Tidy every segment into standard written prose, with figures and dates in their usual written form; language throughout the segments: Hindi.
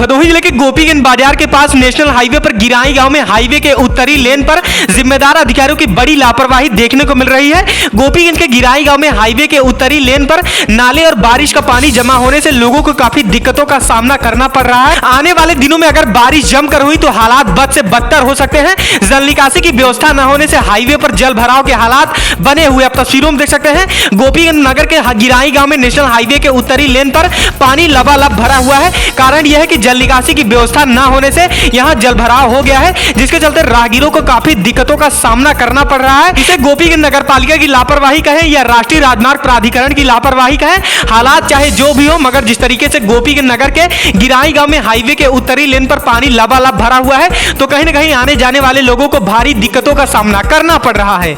भदोही जिले के गोपीगंज बाजार के पास नेशनल हाईवे पर गिराई गांव में हाईवे के उत्तरी लेन पर जिम्मेदार अधिकारियों की बड़ी लापरवाही देखने को मिल रही है। गोपीगंज के गिराई गांव में हाईवे के उत्तरी लेन पर नाले और बारिश का पानी जमा होने से लोगों को काफी दिक्कतों का सामना करना पड़ रहा है। आने वाले दिनों में अगर बारिश जमकर हुई तो हालात बद से बदतर हो सकते हैं। जल निकासी की व्यवस्था न होने से हाईवे पर जल भराव के हालात बने हुए। अब तस्वीरों में देख सकते हैं गोपीगंज नगर के गिराई गांव में नेशनल हाईवे के उत्तरी लेन पर पानी लबालब भरा हुआ है। कारण यह है कि जल निकासी की व्यवस्था न होने से यहां जल भराव हो गया है, जिसके चलते राहगीरों को काफी दिक्कतों का सामना करना पड़ रहा है। इसे गोपीगंज नगर पालिका की लापरवाही कहें या राष्ट्रीय राजमार्ग प्राधिकरण की लापरवाही कहें, हालात चाहे जो भी हो, मगर जिस तरीके से गोपीगंज नगर के गिराई गांव में हाईवे के उत्तरी लेन पर पानी लबालब भरा हुआ है तो कहीं ना कहीं आने जाने वाले लोगों को भारी दिक्कतों का सामना करना पड़ रहा है।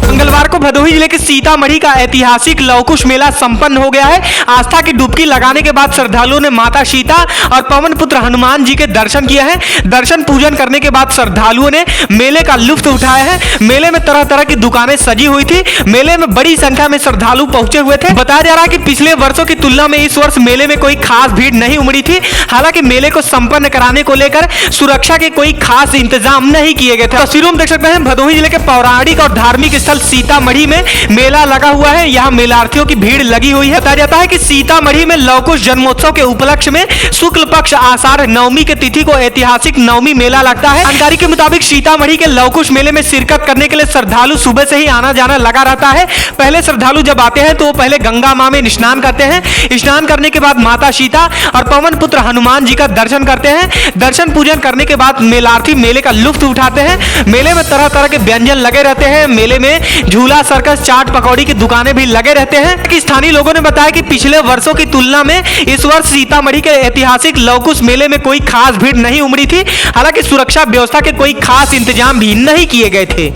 मंगलवार को भदोही जिले के सीतामढ़ी का ऐतिहासिक लवकुश मेला संपन्न हो गया है। आस्था की डुबकी लगाने के बाद श्रद्धालुओं ने माता सीता और पवन पुत्र हनुमान जी के दर्शन किए हैं। दर्शन पूजन करने के बाद श्रद्धालुओं ने मेले का लुत्फ उठाया है। मेले में तरह तरह की दुकानें सजी हुई थी। मेले में बड़ी संख्या में श्रद्धालु पहुंचे हुए थे। बताया जा रहा है कि पिछले वर्षों की तुलना में इस वर्ष मेले में कोई खास भीड़ नहीं उमड़ी थी। हालांकि मेले को संपन्न कराने को लेकर सुरक्षा के कोई खास इंतजाम नहीं किए गए थे। तस्वीरों में देख सकते हैं भदोही जिले के पौराणिक और धार्मिक स्थल सीतामढ़ी में मेला लगा हुआ है। यहाँ मेलार्थियों की भीड़ लगी हुई है। बताया जाता है कि सीतामढ़ी में लवकुश जन्मोत्सव के उपलक्ष्य में शुक्ल पक्ष आषाढ़ नवमी के तिथि को ऐतिहासिक नवमी मेला लगता है। जानकारी के मुताबिक सीतामढ़ी के लवकुश मेले में शिरकत करने के लिए श्रद्धालु सुबह से ही आना जाना लगा रहता है। पहले श्रद्धालु जब आते हैं तो वो पहले गंगा मां में स्नान करते हैं। स्नान करने के बाद माता सीता और पवन पुत्र हनुमान जी का दर्शन करते हैं। दर्शन पूजन करने के बाद मेलार्थी मेले का लुत्फ उठाते हैं। मेले में तरह तरह के व्यंजन लगे रहते हैं। मेले में झूला, सर्कस, चाट पकौड़ी की दुकानें भी लगे रहते हैं। कि स्थानीय लोगों ने बताया कि पिछले वर्षों की तुलना में इस वर्ष सीतामढ़ी के ऐतिहासिक लवकुश मेले में कोई खास भीड़ नहीं उमड़ी थी। हालांकि सुरक्षा व्यवस्था के कोई खास इंतजाम भी नहीं किए गए थे।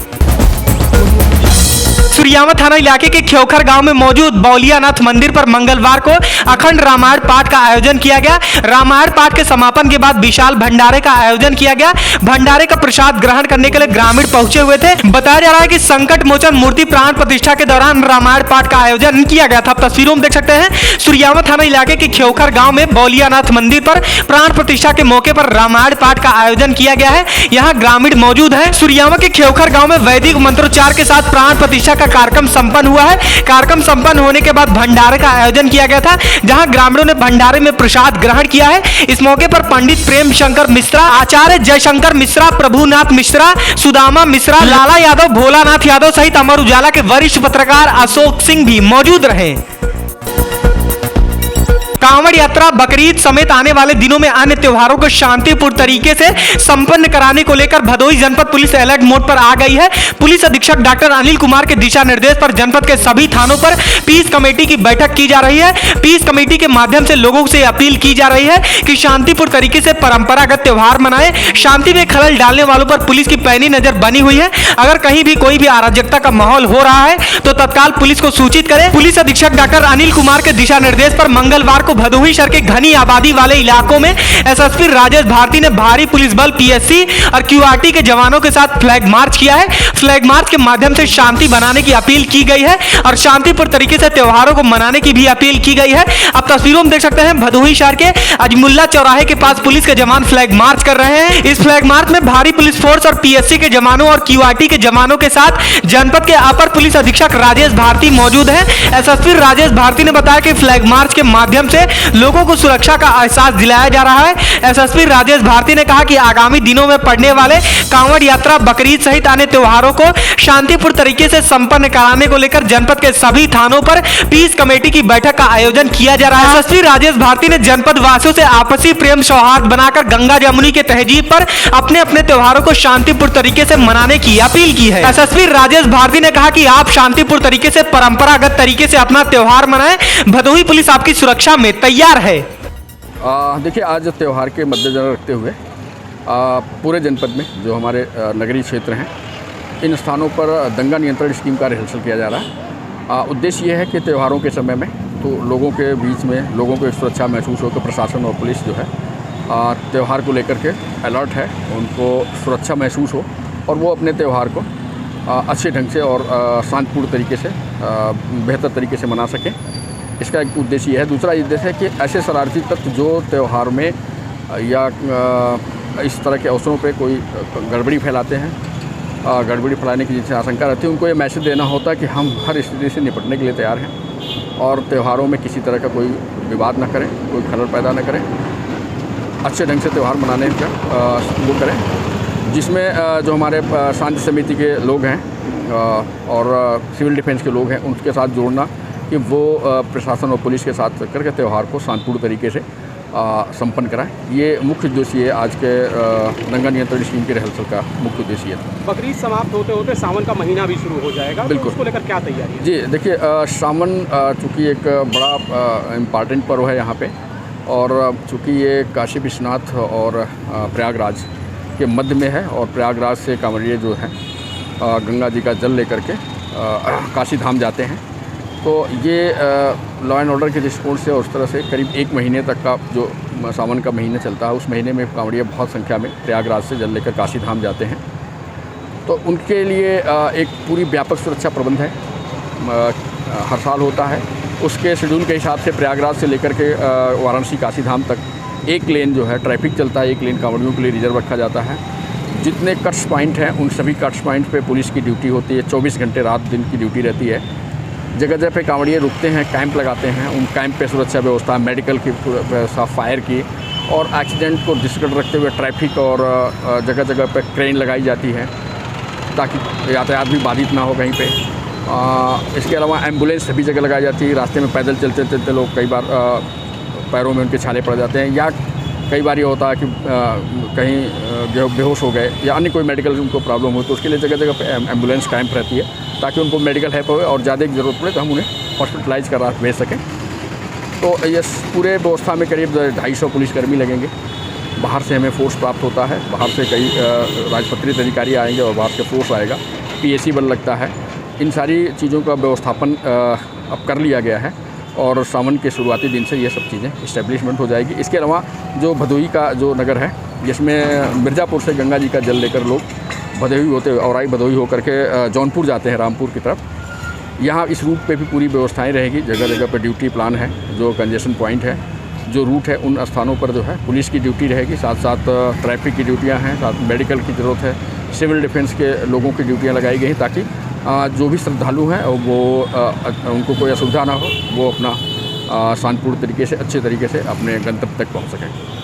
सूर्यावा थाना इलाके के खेवखर गांव में मौजूद बौलियानाथ मंदिर पर मंगलवार को अखंड रामायण पाठ का आयोजन किया गया। रामायण पाठ के समापन के बाद विशाल भंडारे का आयोजन किया गया। भंडारे का प्रसाद ग्रहण करने के लिए ग्रामीण पहुंचे हुए थे। बताया जा रहा है कि संकट मोचन मूर्ति प्राण प्रतिष्ठा के दौरान रामायण पाठ का आयोजन किया गया था। तस्वीरों में देख सकते हैं सूर्यावा थाना इलाके के खेवखर गांव में बौलियानाथ मंदिर पर प्राण प्रतिष्ठा के मौके पर रामायण पाठ का आयोजन किया गया है। यहाँ ग्रामीण मौजूद है। सूर्यावा के खेवखर गांव में वैदिक मंत्रोच्चार के साथ प्राण प्रतिष्ठा का कार्यक्रम संपन्न हुआ है। कार्यक्रम संपन्न होने के बाद भंडारे का आयोजन किया गया था, जहां ग्रामीणों ने भंडारे में प्रसाद ग्रहण किया है। इस मौके पर पंडित प्रेम शंकर मिश्रा, आचार्य जयशंकर मिश्रा, प्रभुनाथ मिश्रा, सुदामा मिश्रा, लाला यादव, भोलानाथ यादव सहित अमर उजाला के वरिष्ठ पत्रकार अशोक सिंह भी मौजूद रहे। कांवड़ यात्रा, बकरीद समेत आने वाले दिनों में अन्य त्योहारों को शांतिपूर्ण तरीके से संपन्न कराने को लेकर भदोही जनपद पुलिस अलर्ट मोड पर आ गई है। पुलिस अधीक्षक डॉक्टर अनिल कुमार के दिशा निर्देश पर जनपद के सभी थानों पर पीस कमेटी की बैठक की जा रही है। पीस कमेटी के माध्यम से लोगों से अपील की जा रही है कि शांतिपूर्ण तरीके से परंपरागत त्योहार मनाएं। शांति में खलल डालने वालों पर पुलिस की पैनी नजर बनी हुई है। अगर कहीं भी कोई भी अराजकता का माहौल हो रहा है तो तत्काल पुलिस को सूचित करें। पुलिस अधीक्षक डॉक्टर अनिल कुमार के दिशा निर्देश पर मंगलवार को भदोही शहर के घनी आबादी वाले इलाकों में एसएसपी राजेश भारती ने भारी पुलिस बल, पीएससी और क्यूआरटी के जवानों के साथ फ्लैग मार्च किया है। फ्लैग मार्च के माध्यम से शांति बनाने की अपील की गई है और शांतिपूर्ण तरीके से त्योहारों को मनाने की भी अपील की गई है। अब तस्वीरों में देख सकते हैं भदोही शहर के अजमुल्ला चौराहे के पास पुलिस के जवान फ्लैग मार्च कर रहे हैं। इस फ्लैग मार्च में भारी पुलिस फोर्स और पीएससी के जवानों और क्यूआरटी के जवानों के साथ जनपद के अपर पुलिस अधीक्षक राजेश भारती मौजूद है। एसएसपी राजेश भारती ने बताया कि फ्लैग मार्च के माध्यम से लोगों को सुरक्षा का एहसास दिलाया जा रहा है। एसएसपी राजेश भारती ने कहा कि आगामी दिनों में पड़ने वाले कांवड़ यात्रा, बकरीद सहित अन्य त्योहारों को शांतिपूर्ण तरीके से संपन्न कराने को लेकर जनपद के सभी थानों पर पीस कमेटी की बैठक का आयोजन किया जा रहा है। एसएसपी राजेश भारती ने जनपद वासियों से आपसी प्रेम सौहार्द बनाकर गंगा जमुनी के तहजीब पर अपने अपने त्योहारों को शांतिपूर्ण तरीके से मनाने की अपील की है। एसएसपी राजेश भारती ने कहा कि आप शांतिपूर्ण तरीके से परंपरागत तरीके से अपना त्योहार मनाएं। भदोही पुलिस आपकी सुरक्षा में तैयार है। देखिए, आज त्यौहार के मद्देनजर रखते हुए पूरे जनपद में जो हमारे नगरीय क्षेत्र हैं, इन स्थानों पर दंगा नियंत्रण स्कीम का रिहर्सल किया जा रहा है। उद्देश्य ये है कि त्योहारों के समय में तो लोगों के बीच में लोगों को सुरक्षा महसूस हो कि प्रशासन और पुलिस जो है त्यौहार को लेकर के अलर्ट है, उनको सुरक्षा महसूस हो और वो अपने त्यौहार को अच्छे ढंग से और शांतिपूर्ण तरीके से बेहतर तरीके से मना सकें। इसका एक उद्देश्य है। दूसरा उद्देश्य है कि ऐसे शरारती तत्व जो त्यौहार में या इस तरह के अवसरों पे कोई गड़बड़ी फैलाते हैं, गड़बड़ी फैलाने की जिनसे आशंका रहती है, उनको ये मैसेज देना होता है कि हम हर स्थिति से निपटने के लिए तैयार हैं और त्यौहारों में किसी तरह का कोई विवाद ना करें, कोई खलल पैदा ना करें, अच्छे ढंग से त्यौहार मनाने का वो करें, जिसमें जो हमारे शांति समिति के लोग हैं और सिविल डिफेंस के लोग हैं उनके साथ जोड़ना कि वो प्रशासन और पुलिस के साथ करके त्यौहार को शांतिपूर्ण तरीके से संपन्न कराएं। ये मुख्य उद्देश्य है आज के दंगा नियंत्रण स्कीम के रिहर्सल का मुख्य उद्देश्य है। बकरीद समाप्त होते होते सावन का महीना भी शुरू हो जाएगा, बिल्कुल। तो उसको लेकर क्या तैयारी है? जी देखिए, सावन चूँकि एक बड़ा इम्पॉर्टेंट पर्व है यहाँ पे, और चूँकि ये काशी विश्वनाथ और प्रयागराज के मध्य में है और प्रयागराज से कांवड़िये जो हैं गंगा जी का जल लेकर के काशी धाम जाते हैं, तो ये लॉ एंड ऑर्डर के दृष्टिकोण से और उस तरह से करीब 1 महीने तक का जो सावन का महीना चलता है, उस महीने में कांवड़िये बहुत संख्या में प्रयागराज से जल लेकर काशी धाम जाते हैं। तो उनके लिए एक पूरी व्यापक सुरक्षा प्रबंध है, हर साल होता है। उसके शेड्यूल के हिसाब से प्रयागराज से लेकर के वाराणसी काशी धाम तक एक लेन जो है ट्रैफिक चलता है, एक लेन कांवड़ियों के लिए रिजर्व रखा जाता है। जितने कट्स पॉइंट हैं उन सभी कट्स पॉइंट पे पुलिस की ड्यूटी होती है, 24 घंटे रात दिन की ड्यूटी रहती है। जगह जगह पे कांवड़िये रुकते हैं, कैंप लगाते हैं, उन कैंप पे सुरक्षा व्यवस्था, मेडिकल की व्यवस्था, फायर की, और एक्सीडेंट को दृष्टिगत रखते हुए ट्रैफिक और जगह जगह पे क्रेन लगाई जाती है ताकि यातायात भी बाधित ना हो कहीं पे। इसके अलावा एम्बुलेंस सभी जगह लगाई जाती है। रास्ते में पैदल चलते चलते लोग कई बार पैरों में उनके छाले पड़ जाते हैं, या कई बार ये होता है कि कहीं बेहोश हो गए या अन्य कोई मेडिकल उनको प्रॉब्लम हो, तो उसके लिए जगह जगह पे एम्बुलेंस कैंप रहती है ताकि उनको मेडिकल हेल्प हो, और ज़्यादा की ज़रूरत पड़े तो हम उन्हें हॉस्पिटलाइज करा भेज सकें। तो ये पूरे व्यवस्था में करीब 250 पुलिसकर्मी लगेंगे। बाहर से हमें फोर्स प्राप्त होता है, बाहर से कई राजपत्रित अधिकारी आएंगे और बाहर से फोर्स आएगा, PAC बल लगता है। इन सारी चीज़ों का व्यवस्थापन अब कर लिया गया है और सावन के शुरुआती दिन से ये सब चीज़ें इस्टेब्लिशमेंट हो जाएगी। इसके अलावा जो भदोही का जो नगर है, जिसमें मिर्ज़ापुर से गंगा जी का जल लेकर लोग भदोही होते हुए औराई भदोही होकर के जौनपुर जाते हैं रामपुर की तरफ, यहाँ इस रूट पे भी पूरी व्यवस्थाएं रहेगी। जगह जगह पे ड्यूटी प्लान है, जो कंजेशन पॉइंट है, जो रूट है, उन स्थानों पर जो है पुलिस की ड्यूटी रहेगी, साथ साथ ट्रैफिक की ड्यूटियाँ हैं, साथ मेडिकल की ज़रूरत है, सिविल डिफेंस के लोगों की ड्यूटियाँ लगाई गई ताकि जो भी श्रद्धालु हैं वो उनको कोई असुविधा ना हो, वो अपना शांतिपूर्ण तरीके से अच्छे तरीके से अपने गंतव्य तक पहुँच सकें।